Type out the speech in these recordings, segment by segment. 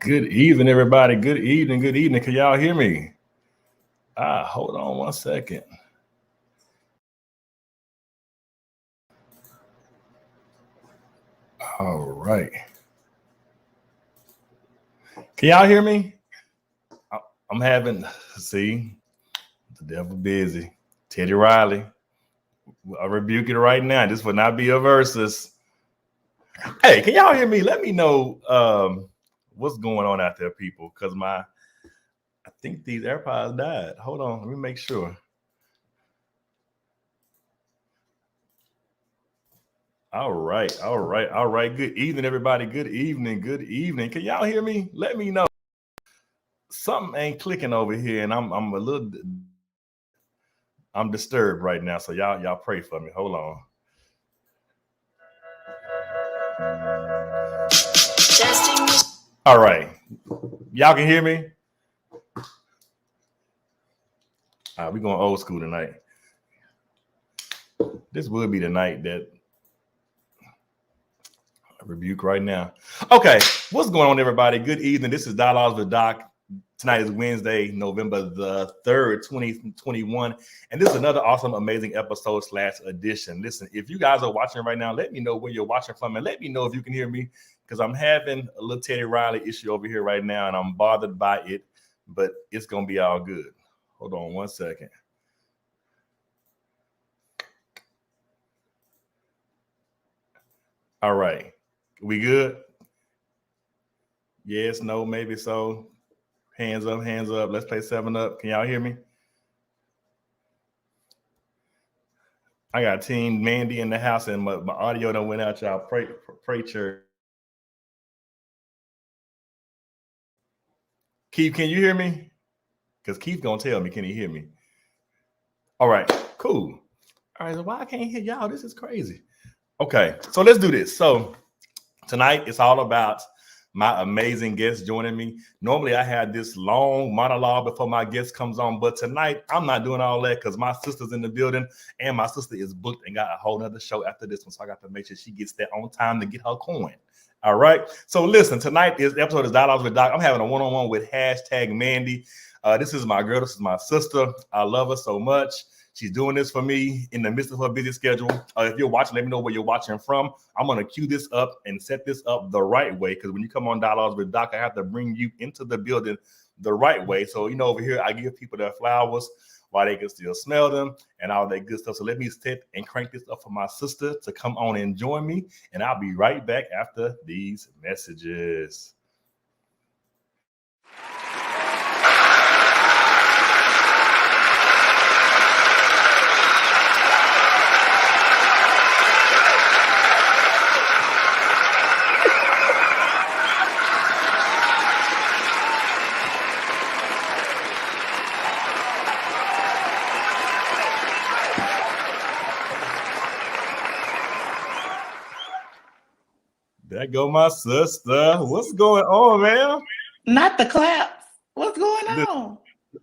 Good evening, everybody. Good evening. Good evening. Can y'all hear me? Hold on one second. All right. Can y'all hear me? I'm having, see, the devil busy. Teddy Riley. I rebuke it right now. This will not be a versus. Hey, can y'all hear me? Let me know what's going on out there, people, because I think these AirPods died. Hold on, let me make sure. All right. Good evening, everybody. Good evening. Can y'all hear me? Let me know. Something ain't clicking over here, and I'm disturbed right now. So y'all pray for me. Hold on. Testing. All right. Y'all can hear me? All right, we're going old school tonight. This will be the night that I rebuke right now. Okay, what's going on, everybody? Good evening. This is Dialogues with Doc. Tonight is Wednesday, November the 3rd, 2021. And this is another awesome, amazing episode / edition. Listen, if you guys are watching right now, let me know where you're watching from and let me know if you can hear me, because I'm having a little Teddy Riley issue over here right now and I'm bothered by it, but it's going to be all good. Hold on one second. All right. We good? Yes, no, maybe so. Hands up. Let's play 7 Up. Can y'all hear me? I got Team Mandi in the house, and my audio done went out. Y'all pray church. Keith, can you hear me? Because Keith gonna tell me, can he hear me? All right, cool. All right, so why I can't hear y'all? This is crazy. Okay, so let's do this. So tonight it's all about my amazing guest joining me. Normally I have this long monologue before my guest comes on, but tonight I'm not doing all that because my sister's in the building and my sister is booked and got a whole nother show after this one. So I got to make sure she gets there on time to get her coin. All right. So listen, tonight is episode is Dialogues with Doc. I'm having a one-on-one with #Mandi. This is my girl. This is my sister. I love her so much. She's doing this for me in the midst of her busy schedule. If you're watching, let me know where you're watching from. I'm going to cue this up and set this up the right way, because when you come on Dialogues with Doc, I have to bring you into the building the right way. So, over here, I give people their flowers while they can still smell them and all that good stuff. So let me sit and crank this up for my sister to come on and join me. And I'll be right back after these messages. There go my sister. What's going on, man? Not the claps. What's going on?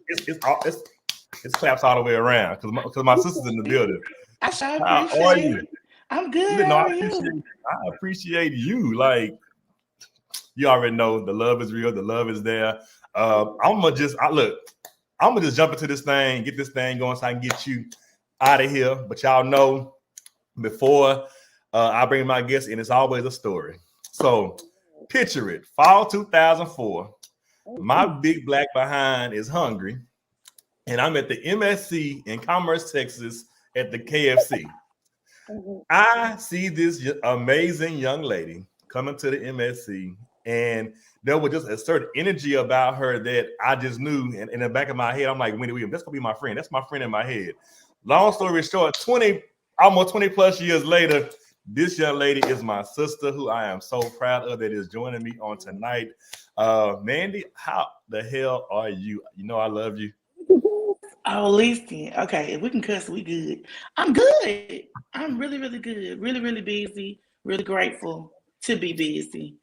It's claps all the way around because my sister's in the building. I sure appreciate it. I'm good. I appreciate you. Like, you already know the love is real. The love is there. I'm gonna just jump into this thing, get this thing going so I can get you out of here. But y'all know before I bring my guest in, it's always a story. So picture it, fall 2004. My big black behind is hungry, and I'm at the MSC in Commerce, Texas, at the KFC. I see this amazing young lady coming to the MSC, and there was just a certain energy about her that I just knew. And in the back of my head, I'm like, Wendy Williams, that's gonna be my friend. That's my friend in my head. Long story short, almost 20 plus years later, this young lady is my sister, who I am so proud of, that is joining me on tonight. Mandi, how the hell are you? You know I love you. Oh, listen. Okay, if we can cuss, we good. I'm good. I'm really, really good. Really, really busy. Really grateful to be busy.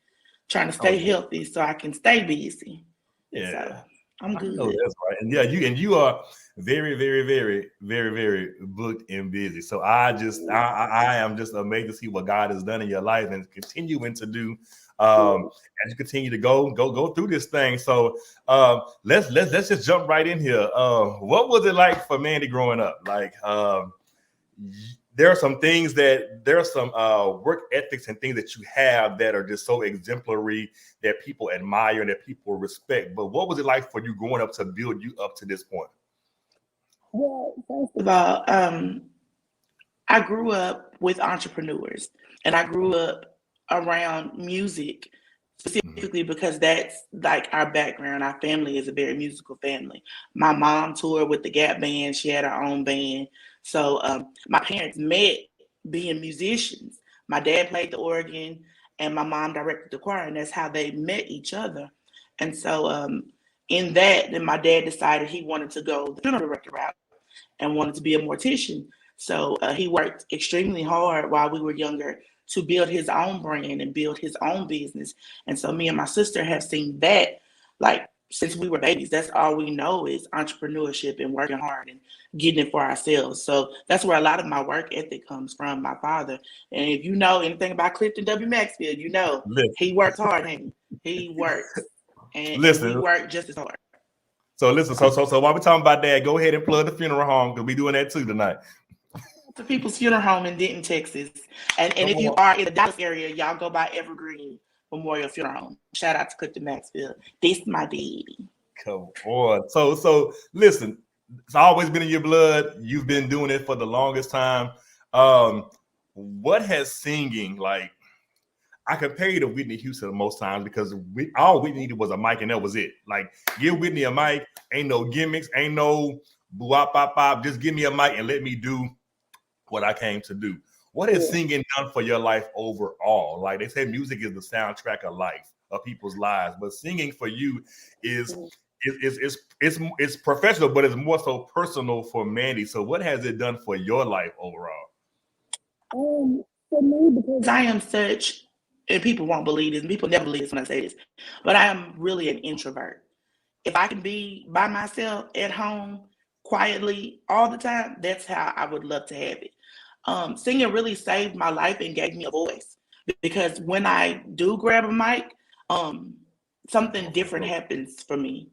Trying to stay healthy so I can stay busy. Yeah. So I'm good. I know that's right. And yeah, you are very, very, very, very, very booked and busy. So I am just amazed to see what God has done in your life and continuing to do as you continue to go through this thing. So let's just jump right in here. What was it like for Mandi growing up? Like there are some things that there are some work ethics and things that you have that are just so exemplary that people admire and that people respect. But what was it like for you growing up to build you up to this point? Well, first of all, I grew up with entrepreneurs, and I grew up around music specifically because that's like our background. Our family is a very musical family. My mom toured with the Gap Band. She had her own band. So my parents met being musicians. My dad played the organ, and my mom directed the choir, and that's how they met each other. And so in that, then my dad decided he wanted to go the funeral director route and wanted to be a mortician. So he worked extremely hard while we were younger to build his own brand and build his own business. And so me and my sister have seen that like since we were babies. That's all we know is entrepreneurship and working hard and getting it for ourselves. So that's where a lot of my work ethic comes from, my father. And if you know anything about Clifton W. Maxfield, you know he works hard, and he works. And we work just as hard. So listen, so while we're talking about that, go ahead and plug the funeral home because we're doing that too tonight. To People's Funeral Home in Denton, Texas. And if you are in the Dallas area, y'all go by Evergreen Memorial Funeral Home. Shout out to Clifton Maxfield. This my baby. Come on. So listen, it's always been in your blood. You've been doing it for the longest time. What has singing like? I compare you to Whitney Houston most times because all Whitney needed was a mic and that was it. Like, give Whitney a mic, ain't no gimmicks, ain't no bop bop bop. Just give me a mic and let me do what I came to do. What has singing done for your life overall? Like they say, music is the soundtrack of life, of people's lives, but singing for you is professional, but it's more so personal for Mandi. So, what has it done for your life overall? For me, because I am such, and people won't believe this, and people never believe this when I say this, but I am really an introvert. If I can be by myself at home quietly all the time, that's how I would love to have it. Singing really saved my life and gave me a voice because when I do grab a mic, something different happens for me.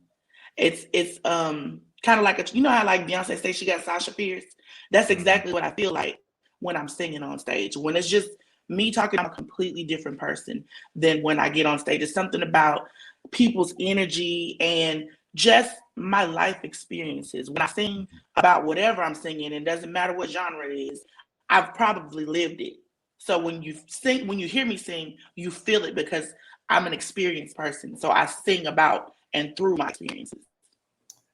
It's kind of like you know how like Beyonce says she got Sasha Fierce. That's exactly what I feel like when I'm singing on stage. When it's just me talking, I'm a completely different person than when I get on stage. It's something about people's energy and just my life experiences. When I sing about whatever I'm singing, it doesn't matter what genre it is, I've probably lived it. So when you sing, when you hear me sing, you feel it because I'm an experienced person. So I sing about and through my experiences.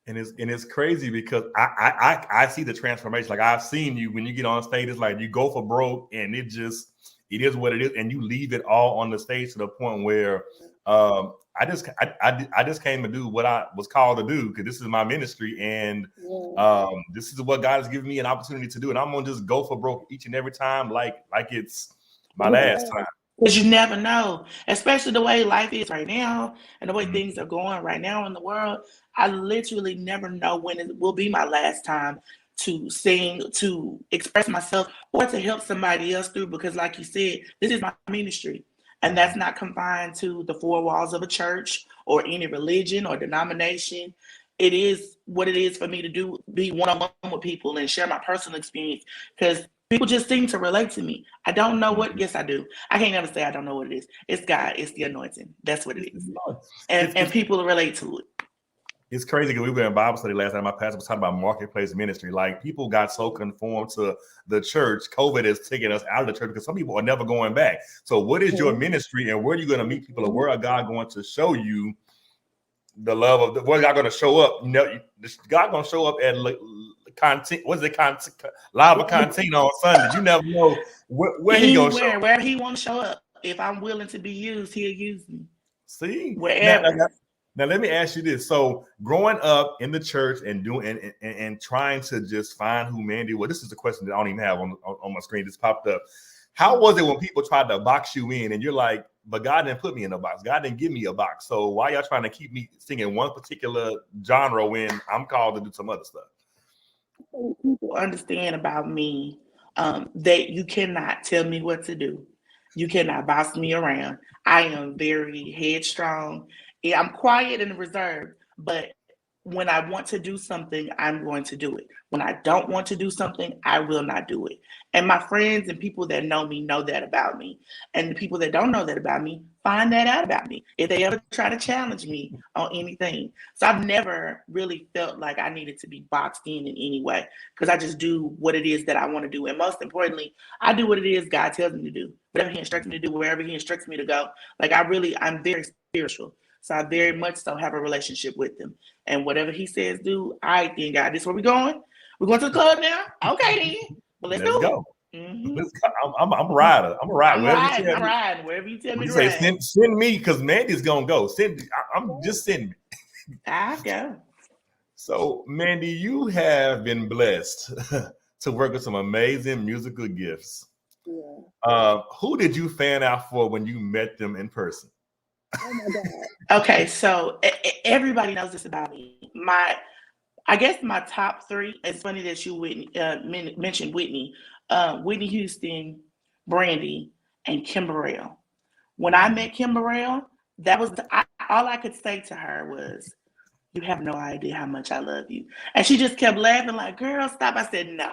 And it's crazy because I see the transformation. Like I've seen you when you get on stage, it's like you go for broke and it is what it is, and you leave it all on the stage to the point where I just came to do what I was called to do because this is my ministry and this is what God has given me an opportunity to do, and I'm gonna just go for broke each and every time, like it's my last time. Because you never know, especially the way life is right now and the way things are going right now in the world. I literally never know when it will be my last time to sing, to express myself, or to help somebody else through. Because, like you said, this is my ministry. And that's not confined to the four walls of a church or any religion or denomination. It is what it is for me to do, be one-on-one with people and share my personal experience. Because people just seem to relate to me. I don't know what. Yes, I do. I can't ever say I don't know what it is. It's God. It's the anointing. That's what it is. And people relate to it. It's crazy because we were in Bible study last night. My pastor was talking about marketplace ministry. Like people got so conformed to the church. COVID has taken us out of the church because some people are never going back. So what is your ministry and where are you going to meet people? And where are God going to show you the love of the, where God going to show up? You know, God going to show up at content. What's it? Lava Cantina on Sunday. You never know where he going to show up. Wherever he want to show up. If I'm willing to be used, he'll use me. See? Wherever. Now let me ask you this. So growing up in the church and doing and trying to just find who Mandi was, this is a question that I don't even have on my screen. Just popped up. How was it when people tried to box you in and you're like, but God didn't put me in a box. God didn't give me a box. So why y'all trying to keep me singing one particular genre when I'm called to do some other stuff? People understand about me that you cannot tell me what to do. You cannot boss me around. I am very headstrong. Yeah, I'm quiet and reserved, but when I want to do something, I'm going to do it. When I don't want to do something, I will not do it. And my friends and people that know me know that about me. And the people that don't know that about me find that out about me if they ever try to challenge me on anything. So I've never really felt like I needed to be boxed in any way because I just do what it is that I want to do. And most importantly, I do what it is God tells me to do. Whatever He instructs me to do, wherever He instructs me to go. Like I'm very spiritual. So I very much so have a relationship with Him. And whatever He says do, all right then, God, this is where we going? We're going to the club now? Okay then. But let's Let's do it. go. Mm-hmm. Let's go. I'm a rider. I'm a rider. I'm Wherever you riding. tell I'm me. riding. Wherever you tell When me you to say ride. send me, because Mandy's gonna go. I'm just send me. I go. So, Mandy, you have been blessed to work with some amazing musical gifts. Yeah. Who did you fan out for when you met them in person? Oh my God. Okay, so everybody knows this about me. I guess my top three. It's funny that you mentioned Whitney, Whitney Houston, Brandy, and Kim Burrell. When I met Kim Burrell, that was all I could say to her was, "You have no idea how much I love you," and she just kept laughing like, "Girl, stop!" I said, "No,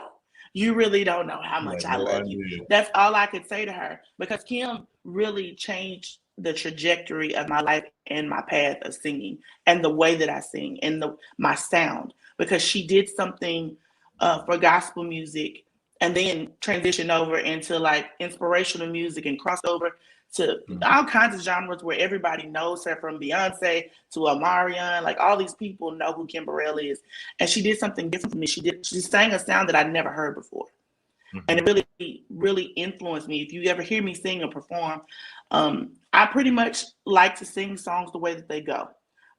you really don't know how much Like, I no love you." idea. That's all I could say to her because Kim really changed the trajectory of my life and my path of singing and the way that I sing and my sound because she did something for gospel music and then transitioned over into like inspirational music and crossed over to all kinds of genres where everybody knows her from Beyonce to Omarion. Like all these people know who Kim Burrell is. And she did something different for me. She sang a sound that I'd never heard before. And it really, really influenced me. If you ever hear me sing or perform, I pretty much like to sing songs the way that they go.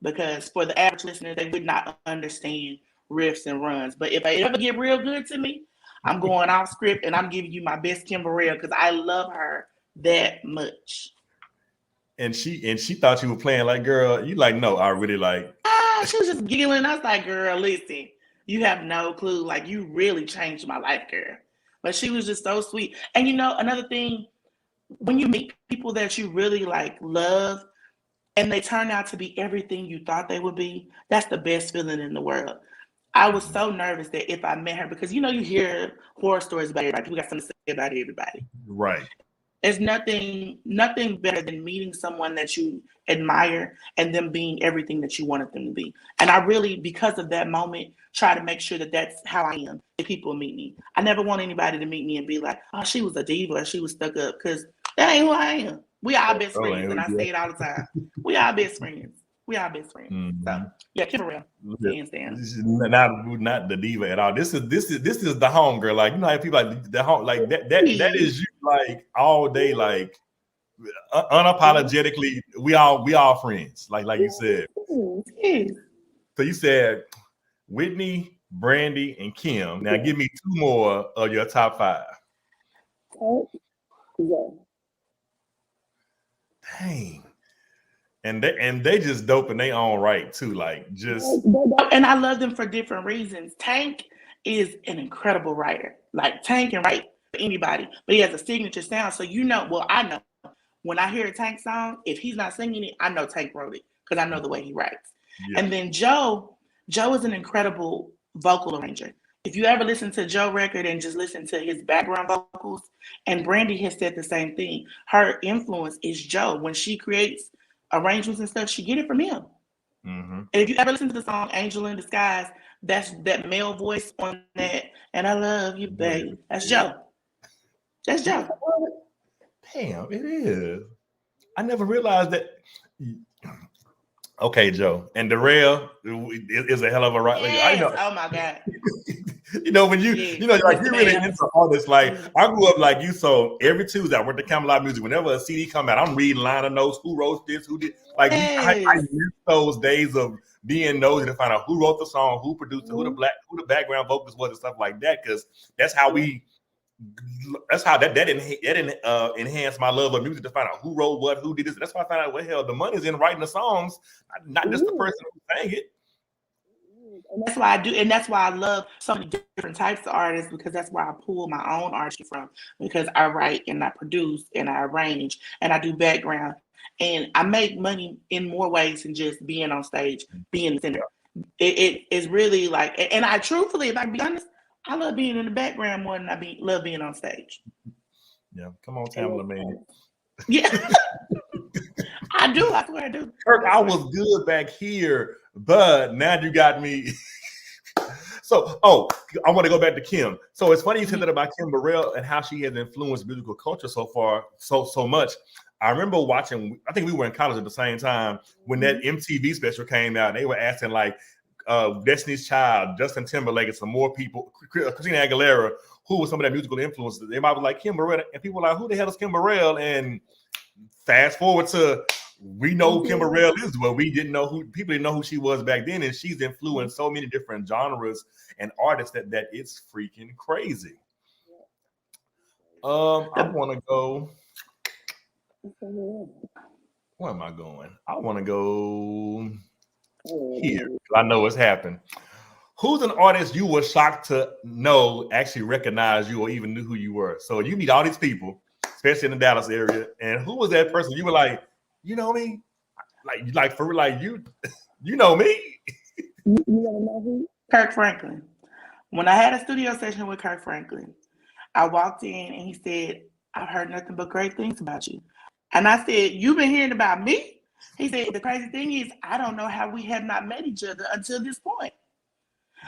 Because for the average listener, they would not understand riffs and runs. But if I ever get real good to me, I'm going off script and I'm giving you my best Kim Burrell because I love her that much. And she thought you were playing like, girl, you like, no, I really like. She was just giggling. I was like, girl, listen, you have no clue. Like, you really changed my life, girl. But she was just so sweet. And you know, another thing, when you meet people that you really like love and they turn out to be everything you thought they would be, that's the best feeling in the world. I was so nervous that if I met her, because you know, you hear horror stories about everybody, people got something to say about everybody. Right. There's nothing better than meeting someone that you admire and them being everything that you wanted them to be. And I really, because of that moment, try to make sure that that's how I am if people meet me. I never want anybody to meet me and be like, oh, she was a diva or she was stuck up, because that ain't who I am. We are best Oh, friends, and I say it all the time. We are best friends. We are best friends. So yeah, Kim Burrell, hands down. This is not the diva at all. This is the home girl. Like, you know how people like the home, like that is you, like all day, like unapologetically. We all friends. Like you said. Yes. So you said Whitney, Brandy, and Kim. Now give me two more of your top five. Yeah. Dang. And they just dope in their own right too. Like, just, and I love them for different reasons. Tank is an incredible writer. Like, Tank can write for anybody, but he has a signature sound. So you know, well, I know when I hear a Tank song, if he's not singing it, I know Tank wrote it because I know the way he writes. yeah. And then Joe is an incredible vocal arranger. If you ever listen to Joe record and just listen to his background vocals, and Brandy has said the same thing. Her influence is Joe. When she creates arrangements and stuff, she get it from him. And if you ever listen to the song Angel in Disguise, that's that male voice on that, and I love you, baby. That's Joe. That's Joe. Damn, it is. I never realized that. Okay, Joe. And Darrell is a hell of a writer. Yes. I know. Oh my God. You know, when you like, you're really into artists. Like, I grew up like you, so every Tuesday I went to Camelot Music. Whenever a CD come out, I'm reading liner notes, who wrote this, who did. Like, I miss those days of being nosy to find out who wrote the song, who produced it, who the background vocals was, and stuff like that. Because that's how that enhanced my love of music, to find out who wrote what, who did this. That's why I found out, well, hell, the money's in writing the songs, not just the person who sang it. And that's why I do, and that's why I love so many different types of artists, because that's where I pull my own artistry from. Because I write and I produce and I arrange and I do background, and I make money in more ways than just being on stage, being the center. It is really like, and I truthfully, if I can be honest, I love being in the background more than love being on stage. Yeah, come on, Tamala, man. Yeah, I do. I swear I do. Kirk, I was good back here, but now you got me. So, I want to go back to Kim. So it's funny you said that about Kim Burrell and how she has influenced musical culture so far, so much. I remember watching, I think we were in college at the same time when that MTV special came out. And they were asking like Destiny's Child, Justin Timberlake, and some more people, Christina Aguilera, who was some of that musical influences. They might be like Kim Burrell, and people were like, who the hell is Kim Burrell? And fast forward to, we know who Kim Burrell is, but we didn't know people didn't know who she was back then, and she's influenced so many different genres and artists that it's freaking crazy. I want to go. Where am I going? I want to go here. I know what's happened. Who's an artist you were shocked to know actually recognized you or even knew who you were? So you meet all these people, especially in the Dallas area, and who was that person? You were like, you know me, like for like you know me. You want to know who? Kirk Franklin. When I had a studio session with Kirk Franklin, I walked in and he said, I've heard nothing but great things about you. And I said, you've been hearing about me? He said, the crazy thing is, I don't know how we have not met each other until this point.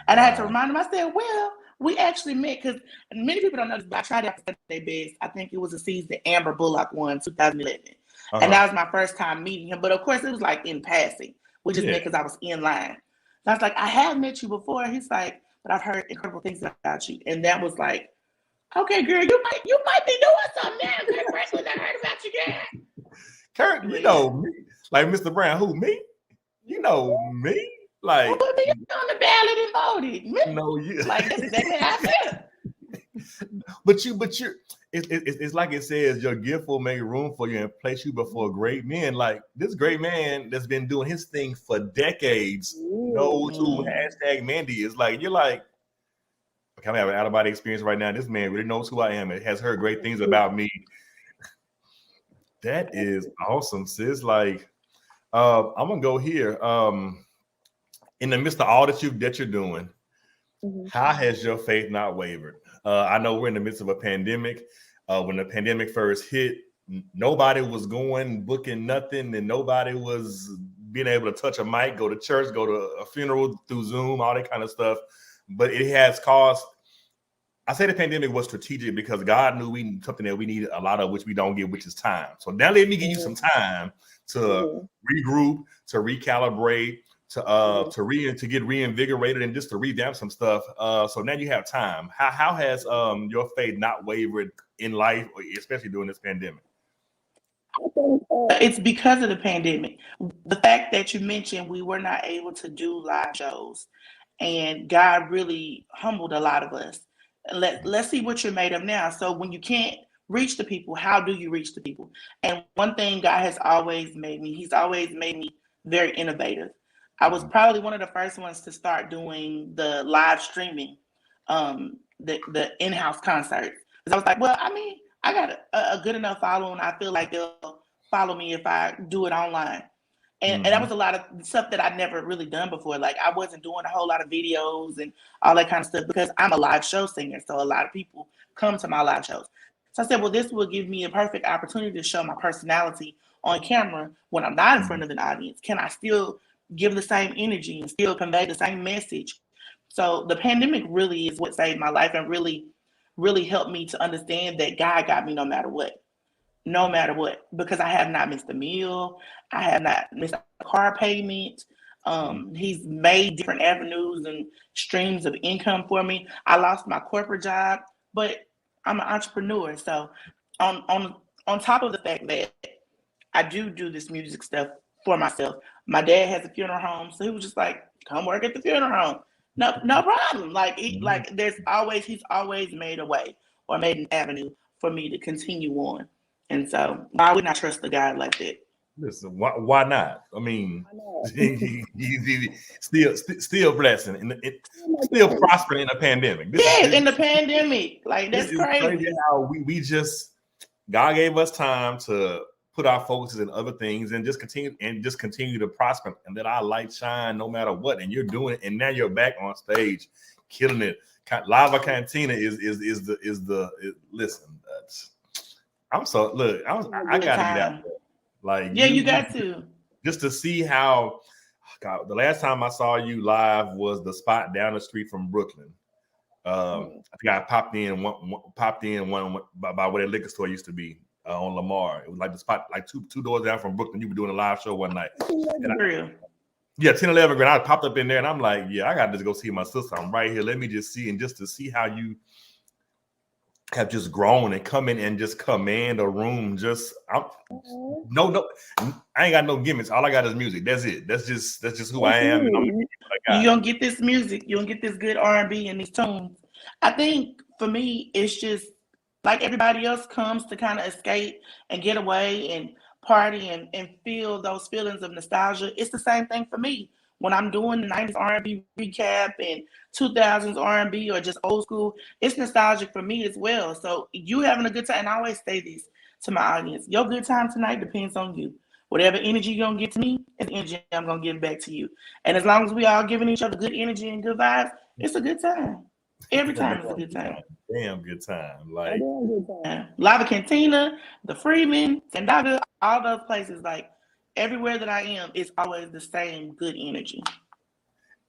And I had to remind him, I said, well, we actually met, because many people don't know this, but I tried out for Sunday Best. I think it was a season Amber Bullock won, 2011. And that was my first time meeting him. But of course, it was like in passing, which is because I was in line. And I was like, I have met you before. He's like, but I've heard incredible things about you. And that was like, okay, girl, you might be doing something now. Kirk Franklin, I heard about you, girl. Kirk, you know me. Like Mr. Brown, who, me? You know me? Like, well, put me on the ballot and voted. No, you like that's exactly how I feel. But you're it's like it says, your gift will make room for you and place you before great men. Like this great man that's been doing his thing for decades knows who #Mandi is. Like, you're like, okay, I'm having an out-of-body experience right now. This man really knows who I am. It has heard great things about me. That is awesome, sis. Like, I'm gonna go here. In the midst of all that you're doing, how has your faith not wavered? I know we're in the midst of a pandemic. When the pandemic first hit, nobody was booking nothing, and nobody was being able to touch a mic, go to church, go to a funeral through Zoom, all that kind of stuff. But it has caused, I say the pandemic was strategic because God knew we need something that we need a lot of, which we don't get, which is time. So now let me give you some time to regroup, to recalibrate, to get reinvigorated, and just to revamp some stuff. So now you have time. How has your faith not wavered in life, especially during this pandemic? I think it's because of the pandemic. The fact that you mentioned we were not able to do live shows, and God really humbled a lot of us. Let's see what you're made of now. So when you can't reach the people, how do you reach the people? And one thing God has always made me, he's always made me very innovative. I was probably one of the first ones to start doing the live streaming, the in-house concerts. Because I was like, well, I mean, I got a good enough following. I feel like they'll follow me if I do it online. And that was a lot of stuff that I'd never really done before. Like, I wasn't doing a whole lot of videos and all that kind of stuff because I'm a live show singer. So a lot of people come to my live shows. So I said, well, this will give me a perfect opportunity to show my personality on camera when I'm not in front of an audience. Can I still give the same energy and still convey the same message? So the pandemic really is what saved my life and really, really helped me to understand that God got me no matter what. No matter what, because I have not missed a meal. I have not missed a car payment. He's made different avenues and streams of income for me. I lost my corporate job, but I'm an entrepreneur. So on top of the fact that I do this music stuff for myself, my dad has a funeral home, so he was just like, come work at the funeral home. No problem. Like, he's always made a way or made an avenue for me to continue on. And so why would I trust a guy like that? Listen, why not? I mean, still blessing and still prospering in a pandemic. Yes, in the pandemic, like This that's is crazy crazy. how we just God gave us time to put our focuses in other things and just continue to prosper and let our light shine no matter what. And you're doing it, and now you're back on stage, killing it. Lava Cantina listen. I'm so look. I got to get out there. Like Yeah, you got to. Just to see how. God, the last time I saw you live was the spot down the street from Brooklyn. I think I popped in one by where that liquor store used to be on Lamar. It was like the spot, like two doors down from Brooklyn. You were doing a live show one night. Yeah, 10-11 grand. I popped up in there and I'm like, yeah, I got to just go see my sister. I'm right here. Let me just see, and just to see how you have just grown and come in and just command a room. No, I ain't got no gimmicks. All I got is music. That's it. That's just who I am. And you don't get this music. You don't get this good R&B and these tunes. I think for me, it's just like everybody else comes to kind of escape and get away and party and feel those feelings of nostalgia. It's the same thing for me when I'm doing the 90s R&B recap and 2000s R&B or just old school. It's nostalgic for me as well. So you having a good time, and I always say this to my audience: your good time tonight depends on you. Whatever energy you're gonna give to me is the energy I'm gonna give back to you. And as long as we all giving each other good energy and good vibes, it's a good time. Every time is a good time. Damn good time. Like Lava Cantina, the Freeman, Sandaga, all those places, like everywhere that I am, it's always the same good energy.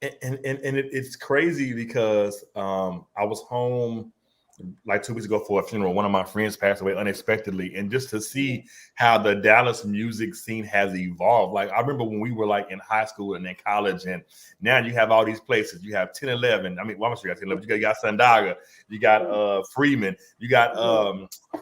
And it's crazy because I was home like 2 weeks ago for a funeral. One of my friends passed away unexpectedly, and just to see how the Dallas music scene has evolved. Like I remember when we were like in high school and in college, and now you have all these places. You have 10-11. I mean, well, I'm sure you got 10-11. You got Sandaga, you got Freeman, you got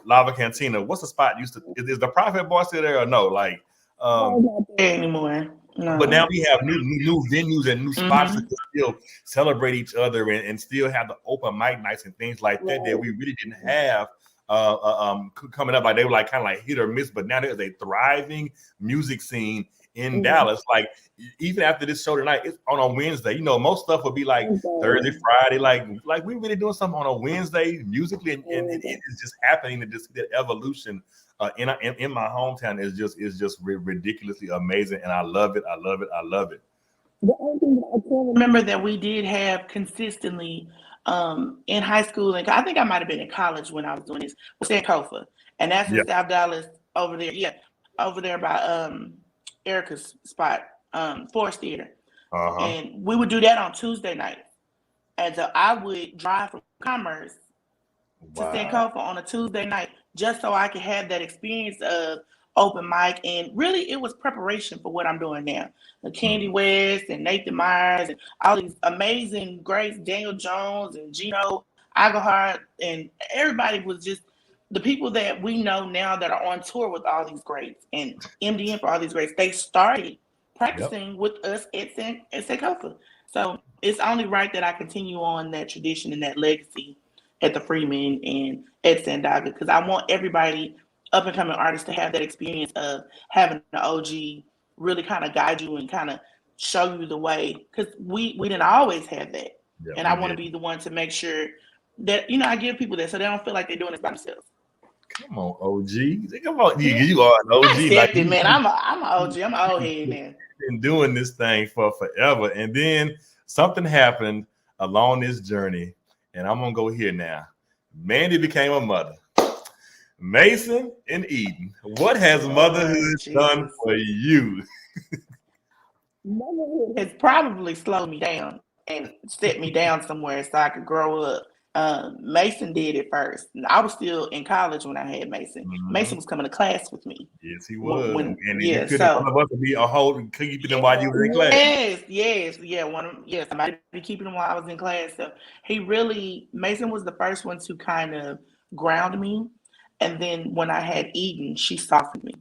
Lava Cantina. What's the spot used to? Is the Prophet Bar still there or no? Like not there anymore. No. But now we have new venues and new spots to still celebrate each other and still have the open mic nights and things like that we really didn't have coming up. Like they were like kind of like hit or miss, but now there's a thriving music scene in Dallas. Like even after this show tonight, it's on a Wednesday. You know, most stuff would be like Thursday, Friday. Like we really doing something on a Wednesday musically, and it is just happening. And just that evolution in my hometown is just ridiculously amazing, and I love it. I love it. I love it. The only thing that I can remember that we did have consistently in high school, and I think I might have been in college when I was doing this, was Sankofa, and that's in South Dallas over there. Yeah, over there by Erica's spot, Forest Theater, and we would do that on Tuesday night. And so I would drive from Commerce to Sankofa on a Tuesday night just so I could have that experience of open mic. And really, it was preparation for what I'm doing now. The Candy West and Nathan Myers and all these amazing greats, Daniel Jones and Gino Aguilar, and everybody was just the people that we know now that are on tour with all these greats and MDN for all these greats. They started practicing with us at Sankofa. So it's only right that I continue on that tradition and that legacy at the Freeman and at Sandaga, because I want everybody, up and coming artists, to have that experience of having the OG really kind of guide you and kind of show you the way, because we didn't always have that. And I want to be the one to make sure that, you know, I give people that so they don't feel like they're doing this by themselves. Come on, OG. Come on, you are an OG. Like it, man. I'm an OG. I'm an old head, man. Been doing this thing for forever, and then something happened along this journey, and I'm gonna go here now. Mandi became a mother. Mason and Eden, what has motherhood done for you? It's probably slowed me down and set me down somewhere so I could grow up. Mason did it first. I was still in college when I had Mason. Mason was coming to class with me. Yes, he was. One of us to be a whole keeping him while you were in class. Yes. Somebody be keeping him while I was in class. So Mason was the first one to kind of ground me. And then when I had Eden, she softened me,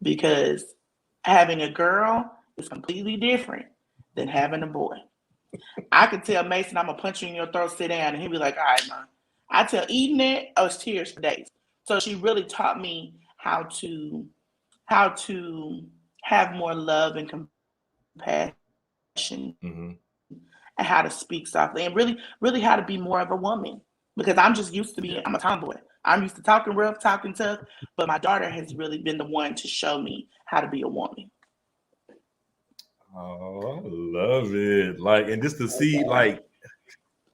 because having a girl is completely different than having a boy. I could tell Mason, I'm gonna punch you in your throat, sit down, and he'd be like, all right, man. I tell Eden that, oh, it's tears for days. So she really taught me how to have more love and compassion, Mm-hmm. and how to speak softly, and really, really how to be more of a woman. Because I'm just used to being, Yeah. I'm a tomboy. I'm used to talking rough, talking tough, but my daughter has really been the one to show me how to be a woman. Oh, I love it. Like, and just to see like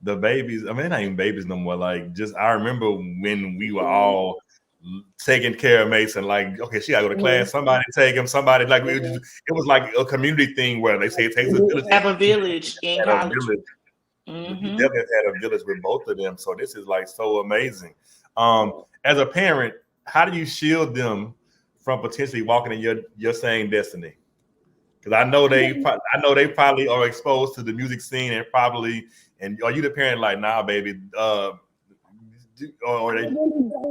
the babies. I mean, they're not even babies no more. Like, just I remember when we were all taking care of Mason. Like, okay, she gotta go to class. Somebody take him. Somebody like it was like a community thing where they say it takes a village. Have a village in Had a college. village. You Mm-hmm. definitely had a village with both of them. So this is like so amazing. As a parent, how do you shield them from potentially walking in your same destiny? Because I know they probably are exposed to the music scene and probably. And are you the parent like, nah, baby? Or they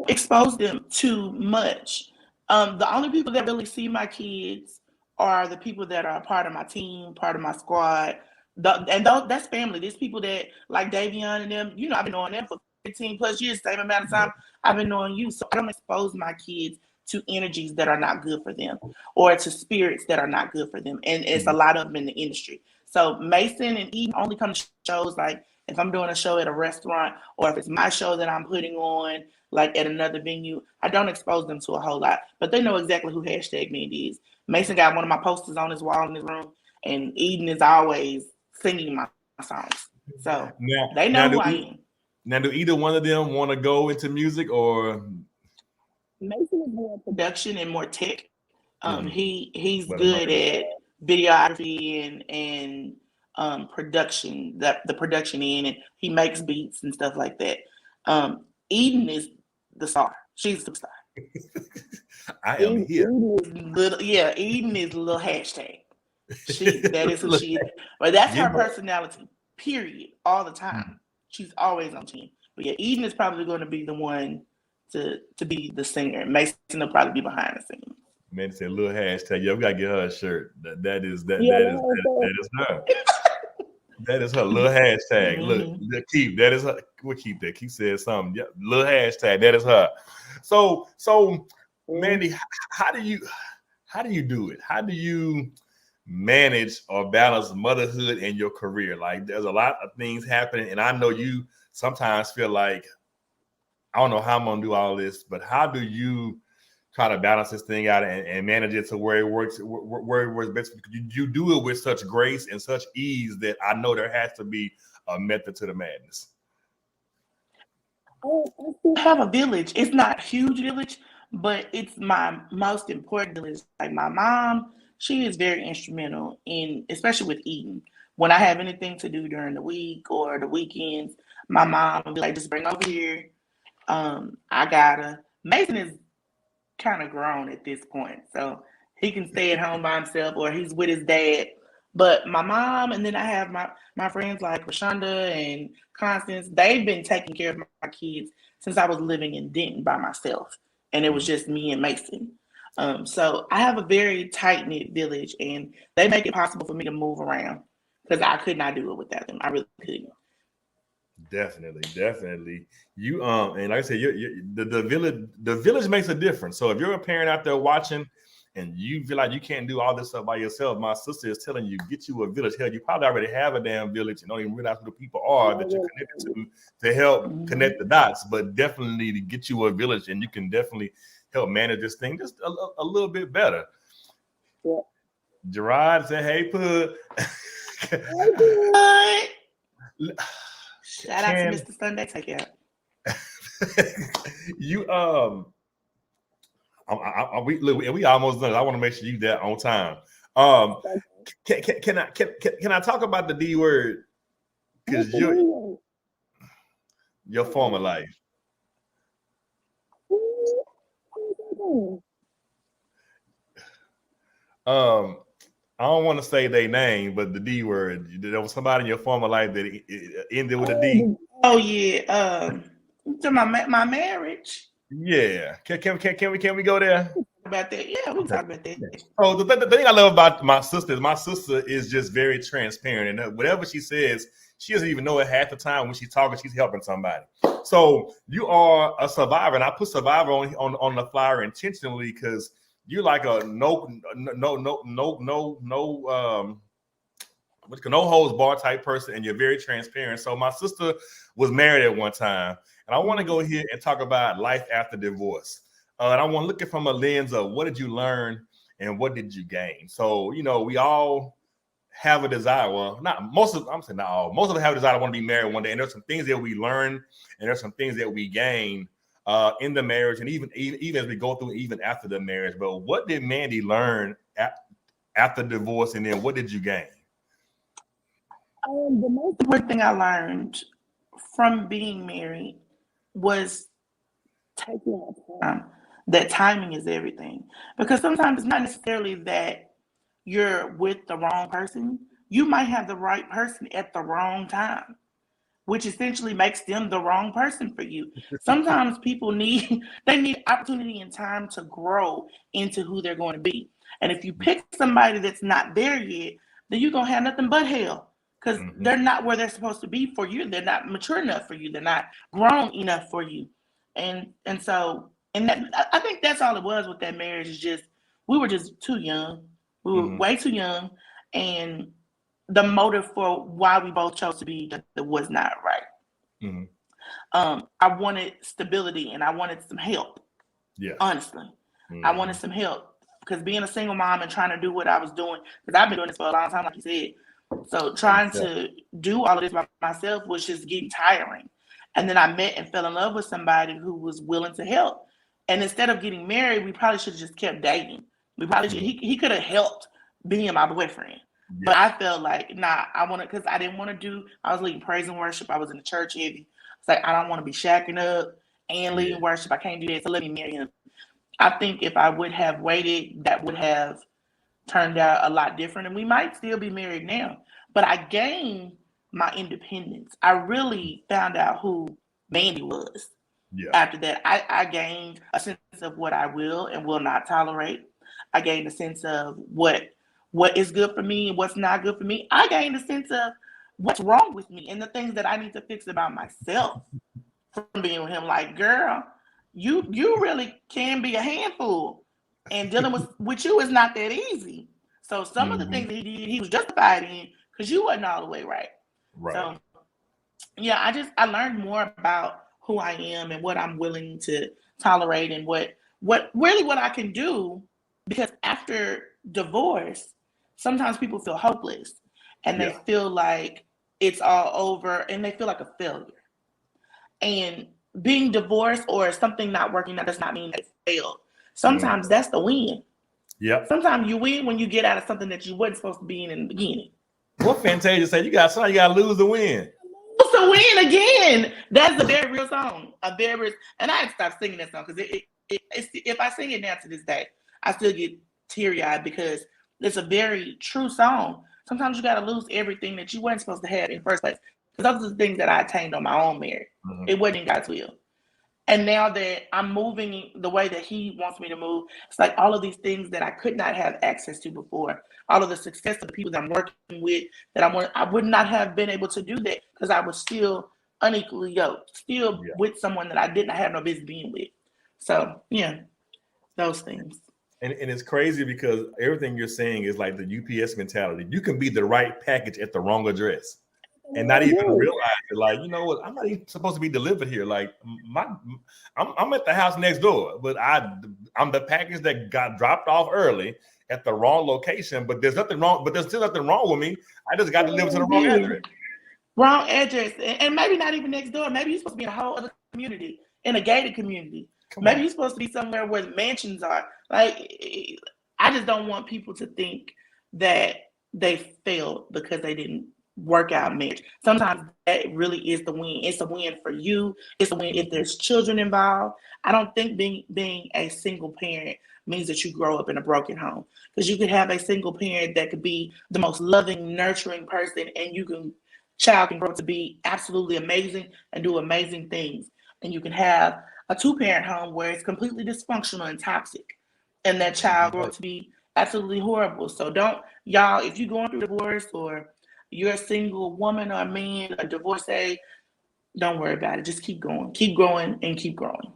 Expose them too much. The only people that really see my kids are the people that are part of my team, part of my squad. That's family. There's people that like Davion and them. You know, I've been knowing them for 15 plus years, same amount of time I've been knowing you. So I don't expose my kids to energies that are not good for them or to spirits that are not good for them. And it's a lot of them in the industry. So Mason and Eden only come to shows like if I'm doing a show at a restaurant or if it's my show that I'm putting on like at another venue. I don't expose them to a whole lot, but they know exactly who hashtag Mandi is. Mason got one of my posters on his wall in his room, and Eden is always singing my songs. So they know who I am. Now, do either one of them want to go into music or Mason is more production and more tech. He's Well, good at videography and production, the production end, and he makes beats and stuff like that. Eden is the star. She's the star. I am here. Eden is a little hashtag. That is who she is. But that's her personality, period, all the time. She's always on team. But yeah, Eden is probably going to be the one to be the singer. Mason will probably be behind the scenes. Man said little hashtag. Yeah, we gotta get her a shirt. That is her. That is her little hashtag. Look, keep that is her. We'll keep that. Keep said something. Yeah, little hashtag. That is her. So Mandi, how do you do it? How do you manage or balance motherhood and your career? Like, there's a lot of things happening, and I know you sometimes feel like I don't know how I'm gonna do all this, but how do you try to balance this thing out and manage it to where it works best? You do it with such grace and such ease that I know there has to be a method to the madness. I have a village. It's not a huge village, but it's my most important village. Like my mom, she is very instrumental in, especially with Eden. When I have anything to do during the week or the weekends, my mom will be like, just bring over here. I gotta. Mason is kind of grown at this point, so he can stay at home by himself or he's with his dad. But my mom, and then I have my friends like Rashonda and Constance. They've been taking care of my kids since I was living in Denton by myself, and it was just me and Mason. So I have a very tight knit village, and they make it possible for me to move around because I could not do it without them. I really couldn't. Definitely. You and like I said, the village makes a difference. So if you're a parent out there watching and you feel like you can't do all this stuff by yourself, my sister is telling you, get you a village. Hell, you probably already have a damn village and don't even realize who the people are that you're connected to help connect the dots. But definitely to get you a village, and you can definitely help manage this thing just a little bit better. Yeah. Gerard said, "Hey, Pud." Shout out to Mr. Sunday. Take care. You we almost done. I want to make sure you there on time. Can I talk about the D word? Because your former life. I don't want to say their name, but the D word. There was somebody in your former life that it ended with a D. Oh yeah. To my marriage. Yeah. Can we go there? About that? Yeah, we talk about that. Oh, the thing I love about my sister is just very transparent, and whatever she says, she doesn't even know it half the time. When she's talking, she's helping somebody. So you are a survivor, and I put survivor on the flyer intentionally because you're like a no holds bar type person, and you're very transparent. So my sister was married at one time, and I want to go here and talk about life after divorce. And I want to look at from a lens of what did you learn and what did you gain. So we all have a desire. Well, not most of. I'm saying not all. Most of us have a desire to want to be married one day, and there's some things that we learn, and there's some things that we gain in the marriage, and even as we go through, even after the marriage. But what did Mandi learn after divorce, and then what did you gain? The most important thing I learned from being married was taking our time. That timing is everything. Because sometimes it's not necessarily that you're with the wrong person. You might have the right person at the wrong time, which essentially makes them the wrong person for you. Sometimes people need opportunity and time to grow into who they're going to be. And if you pick somebody that's not there yet, then you're going to have nothing but hell. Because they're not where they're supposed to be for you. They're not mature enough for you. They're not grown enough for you. And so that, I think that's all it was with that marriage. Is just we were just too young. We were way too young, and the motive for why we both chose to be that was not right. I wanted stability and I wanted some help. Yeah, honestly, I wanted some help because being a single mom and trying to do what I was doing, because I've been doing this for a long time, like you said. So trying to do all of this by myself was just getting tiring. And then I met and fell in love with somebody who was willing to help. And instead of getting married, we probably should have just kept dating. We probably should, he could have helped being my boyfriend. Yeah. But I felt like, because I didn't want to I was leading praise and worship. I was in the church heavy. It's like, I don't want to be shacking up and leading worship. I can't do that. So let me marry him. I think if I would have waited, that would have turned out a lot different, and we might still be married now. But I gained my independence. I really found out who Mandi was. Yeah. After that, I gained a sense of what I will and will not tolerate. I gained a sense of what is good for me and what's not good for me. I gained a sense of what's wrong with me and the things that I need to fix about myself from being with him. Like, girl, you really can be a handful. And dealing with you is not that easy. So some of the things that he did, he was justified in because you wasn't all the way right. Right. So yeah, I learned more about who I am and what I'm willing to tolerate and what I can do. Because after divorce, sometimes people feel hopeless and they feel like it's all over and they feel like a failure. And being divorced or something not working out does not mean that it failed. Sometimes that's the win. Yeah. Sometimes you win when you get out of something that you wasn't supposed to be in the beginning. What Fantasia said, you got to lose to win. Lose to win again. That's a very real song. And I had to stop singing that song because if I sing it now to this day, I still get teary-eyed because it's a very true song. Sometimes you got to lose everything that you weren't supposed to have in the first place. Because those are the things that I attained on my own merit. It wasn't in God's will. And now that I'm moving the way that he wants me to move, it's like all of these things that I could not have access to before, all of the success of the people that I'm working with, that I would not have been able to do that because I was still unequally yoked, still with someone that I did not have no business being with. So, yeah, those things. And it's crazy because everything you're saying is like the UPS mentality. You can be the right package at the wrong address. And not even realize it. Like, you know what? I'm not even supposed to be delivered here. Like, I'm at the house next door, but I'm the package that got dropped off early at the wrong location. But there's nothing wrong. But there's still nothing wrong with me. I just got delivered to the wrong address. Wrong address, and maybe not even next door. Maybe you're supposed to be in a whole other community, in a gated community. Maybe you're supposed to be somewhere where the mansions are. Like, I just don't want people to think that they failed because they didn't work out marriage. Sometimes that really is the win. It's a win for you. It's a win if there's children involved. I don't think being a single parent means that you grow up in a broken home, because you could have a single parent that could be the most loving, nurturing person, and child can grow up to be absolutely amazing and do amazing things. And you can have a two-parent home where it's completely dysfunctional and toxic, and that child grows up to be absolutely horrible. So y'all, if you're going through divorce or you're a single woman or a man, a divorcee, don't worry about it. Just keep going, and keep growing.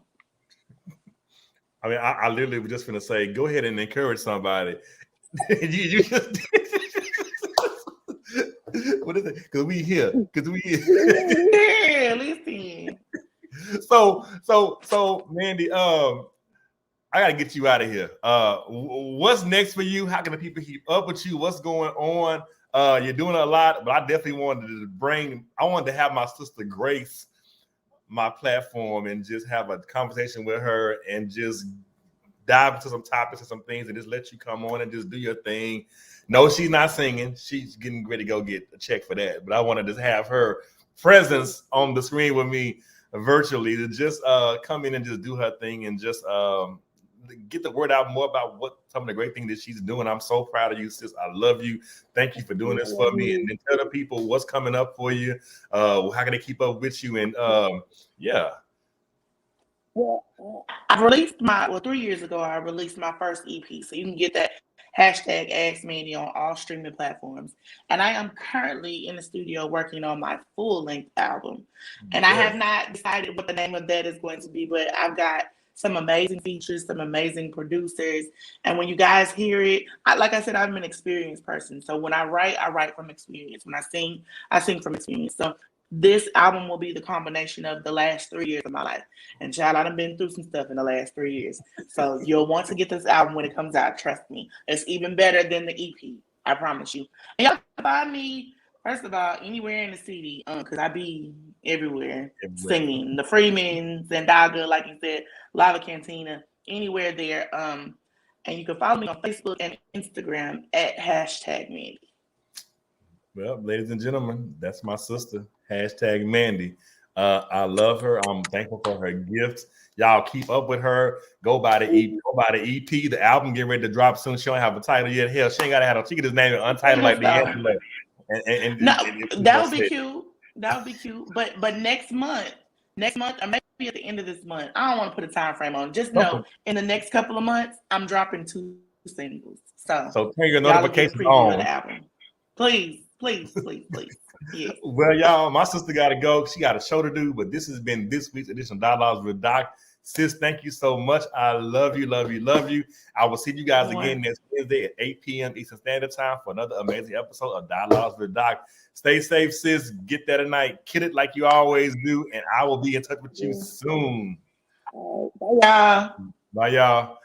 I mean, I literally was just gonna say, go ahead and encourage somebody. you just what is it? Because we here. Because we here. Yeah, listen. So, Mandi, I gotta get you out of here. What's next for you? How can the people keep up with you? What's going on? You're doing a lot, but I definitely wanted to have my sister Grace my platform and just have a conversation with her and just dive into some topics and some things and just let you come on and just do your thing. No, she's not singing. She's getting ready to go get a check for that. But I want to just have her presence on the screen with me virtually to just come in and just do her thing and just get the word out more about what some of the great things that she's doing. I'm so proud of you, sis. I love you. Thank you for doing this for me. And then tell the people what's coming up for you. How can they keep up with you? And yeah. Well, I released 3 years ago, I released my first EP. So you can get that hashtag Ask Mandi on all streaming platforms. And I am currently in the studio working on my full-length album. And I have not decided what the name of that is going to be, but I've got some amazing features, some amazing producers. And when you guys hear it, like I said, I'm an experienced person. So when I write from experience. When I sing from experience. So this album will be the combination of the last 3 years of my life. And child, I've been through some stuff in the last 3 years. So you'll want to get this album when it comes out. Trust me. It's even better than the EP. I promise you. And y'all can find me, first of all, anywhere in the city, because I be everywhere singing. The Freeman, Zendaga, like you said, Lava Cantina, anywhere there. And you can follow me on Facebook and Instagram at #Mandi. Well, ladies and gentlemen, that's my sister, #Mandi. I love her. I'm thankful for her gifts. Y'all keep up with her. Go by the EP. The album getting ready to drop soon. She don't have a title yet. Hell, she ain't gotta have a. She can just name it Untitled like the Angela. That would be cute. That would be cute. But next month, or maybe at the end of this month, I don't want to put a time frame on. Just know in the next couple of months, I'm dropping 2 singles. So turn your notifications on. Of the album. Please. Yeah. Well, y'all, my sister got to go. She got a show to do, but this has been this week's edition of Dialogues with Doc. Sis, thank you so much. I love you. I will see you guys again next Wednesday at 8 p.m. Eastern Standard Time for another amazing episode of Dialogues with Doc. Stay safe, sis. Get that tonight. Kid it like you always do, and I will be in touch with you soon. bye, y'all. Bye, y'all.